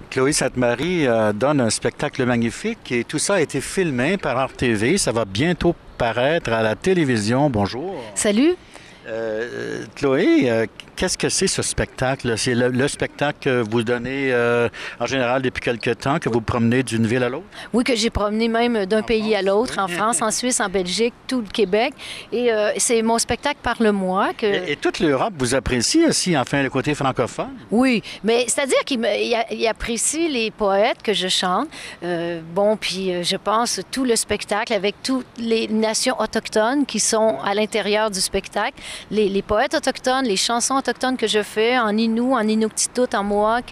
Chloé Sainte-Marie donne un spectacle magnifique et tout ça a été filmé par Art TV. Ça va bientôt paraître à la télévision. Bonjour. Salut. Chloé, qu'est-ce que c'est ce spectacle? C'est le spectacle que vous donnez en général depuis quelque temps, que vous promenez d'une ville à l'autre? Oui, que j'ai promené même d'un pays à l'autre, en France, en Suisse, en Belgique, tout le Québec. Et c'est mon spectacle Parle-moi. Et toute l'Europe vous apprécie aussi, enfin, le côté francophone? Oui, mais c'est-à-dire qu'il apprécie les poètes que je chante. Puis je pense tout le spectacle avec toutes les nations autochtones qui sont à l'intérieur du spectacle. Les poètes autochtones, les chansons autochtones que je fais en Innu, en Inuktitut, en Mohawk,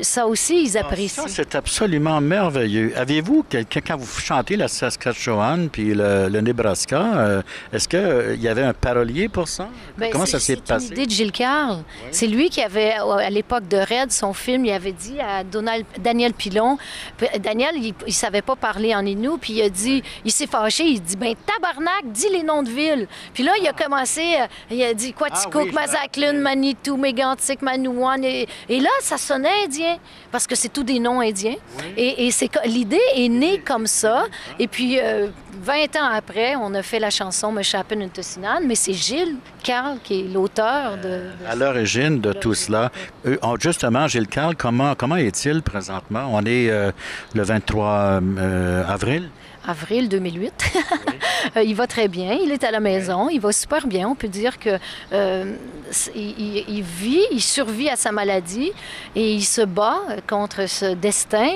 ça aussi, ils apprécient. Ça, c'est absolument merveilleux. Avez-vous, quand vous chantez la Saskatchewan puis le Nebraska, est-ce qu'il y avait un parolier pour ça? Comment ça s'est passé? C'est une idée de Gilles Carle. Oui. C'est lui qui avait, à l'époque de Red, son film, il avait dit à Daniel Pilon, Daniel, il ne savait pas parler en Innu, puis il a dit, il s'est fâché, il dit, ben tabarnak, dis les noms de villes. Puis là, il a commencé, il a dit Quaticook, Mazaklan, Manitou, Mégantic, Manouan. Et là, ça sonnait indien, parce que c'est tous des noms indiens. Oui. Et l'idée est née comme ça. Et puis, 20 ans après, on a fait la chanson Me Chapen Untesinan, mais c'est Gilles Carle qui est l'auteur de à l'origine de tout cela. Justement, Gilles Carle, comment est-il présentement? On est le 23 avril. Avril 2008. Oui. Il va très bien, il est à la maison, il va super bien. On peut dire que il survit à sa maladie et il se bat contre ce destin,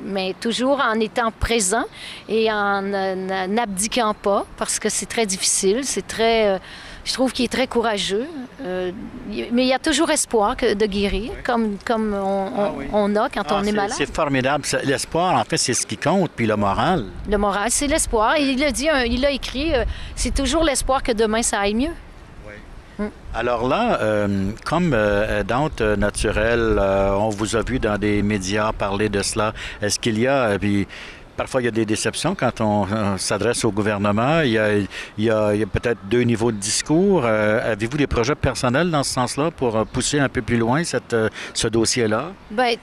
mais toujours en étant présent et en n'abdiquant pas, parce que c'est très difficile, c'est très... Je trouve qu'il est très courageux, mais il y a toujours espoir de guérir, comme on a quand on est malade. C'est formidable. L'espoir, en fait, c'est ce qui compte, puis le moral. Le moral, c'est l'espoir. Et il a écrit, c'est toujours l'espoir que demain, ça aille mieux. Oui. Alors là, comme aidante naturelle, on vous a vu dans des médias parler de cela. Est-ce qu'il y a... Parfois, il y a des déceptions quand on s'adresse au gouvernement. Il y a peut-être deux niveaux de discours. Avez-vous des projets personnels dans ce sens-là pour pousser un peu plus loin ce dossier-là? Bien,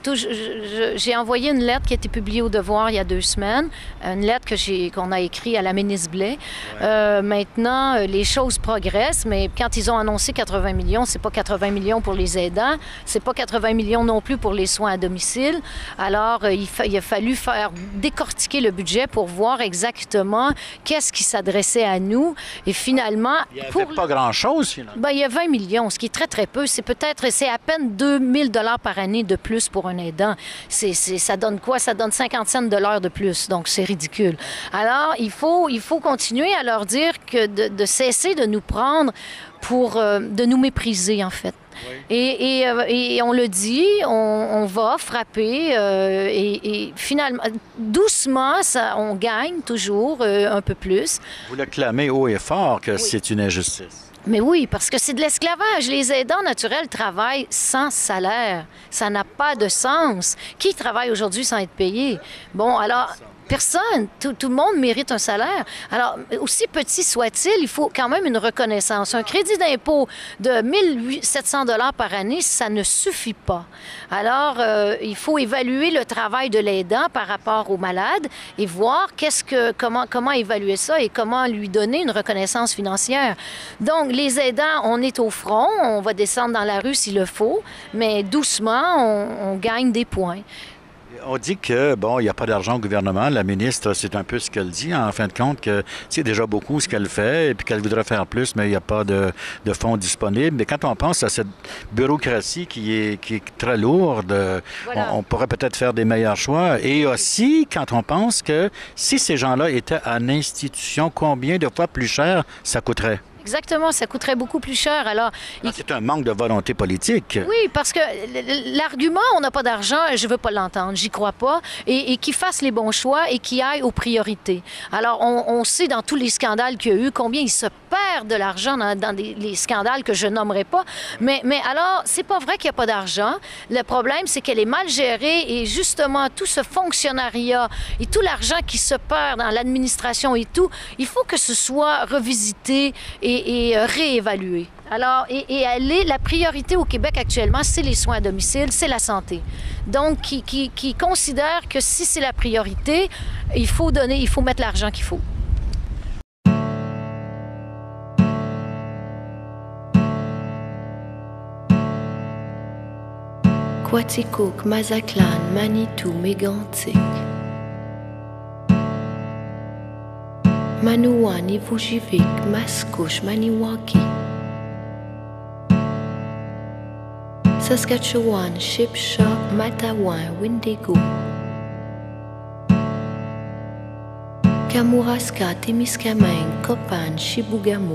j'ai envoyé une lettre qui a été publiée au Devoir il y a 2 semaines, une lettre qu'on a écrite à la ministre Blais. Ouais. Maintenant, les choses progressent, mais quand ils ont annoncé 80 millions, c'est pas 80 millions pour les aidants, c'est pas 80 millions non plus pour les soins à domicile. Alors, il a fallu faire décortiquer le budget pour voir exactement qu'est-ce qui s'adressait à nous. Et finalement... Il n'y avait pas grand-chose, finalement. Bien, il y a 20 millions, ce qui est très, très peu. C'est à peine 2 000 $ par année de plus pour un aidant. Ça donne quoi? Ça donne 50 cents de l'heure de plus. Donc, c'est ridicule. Alors, il faut continuer à leur dire que de cesser de nous prendre de nous mépriser, en fait. Oui. Et on le dit, on va frapper et finalement, doucement, on gagne toujours un peu plus. Vous le clamez haut et fort que c'est une injustice. Mais oui, parce que c'est de l'esclavage. Les aidants naturels travaillent sans salaire. Ça n'a pas de sens. Qui travaille aujourd'hui sans être payé? Bon, alors... Personne. Tout le monde mérite un salaire. Alors, aussi petit soit-il, il faut quand même une reconnaissance. Un crédit d'impôt de 1 700 $ par année, ça ne suffit pas. Alors, il faut évaluer le travail de l'aidant par rapport au malade et voir comment évaluer ça et comment lui donner une reconnaissance financière. Donc, les aidants, on est au front, on va descendre dans la rue s'il le faut, mais doucement, on gagne des points. On dit que, il n'y a pas d'argent au gouvernement. La ministre, c'est un peu ce qu'elle dit, en fin de compte, que c'est déjà beaucoup ce qu'elle fait et puis qu'elle voudrait faire plus, mais il n'y a pas de fonds disponibles. Mais quand on pense à cette bureaucratie qui est très lourde, voilà. On pourrait peut-être faire des meilleurs choix. Et aussi, quand on pense que si ces gens-là étaient en institution, combien de fois plus cher ça coûterait? Exactement, ça coûterait beaucoup plus cher. Alors, c'est un manque de volonté politique. Oui, parce que l'argument « on n'a pas d'argent », je ne veux pas l'entendre, j'y crois pas, et qu'ils fassent les bons choix et qu'ils aillent aux priorités. Alors, on sait dans tous les scandales qu'il y a eu combien ils se perdent de l'argent dans les scandales que je nommerai pas. Mais alors, c'est pas vrai qu'il n'y a pas d'argent. Le problème, c'est qu'elle est mal gérée et justement, tout ce fonctionnariat et tout l'argent qui se perd dans l'administration et tout, il faut que ce soit revisité et et réévaluer. Alors, la priorité au Québec actuellement, c'est les soins à domicile, c'est la santé. Donc, qui considère que si c'est la priorité, il faut mettre l'argent qu'il faut. Quaticook, Mazatlan, Manitou, Mégantic, Manouan, Ivujivik, Mascouche, Maniwaki, Saskatchewan, Shipshaw, Matawan, Windigo, Kamouraska, Témiscamingue, Copan, Chibougamau,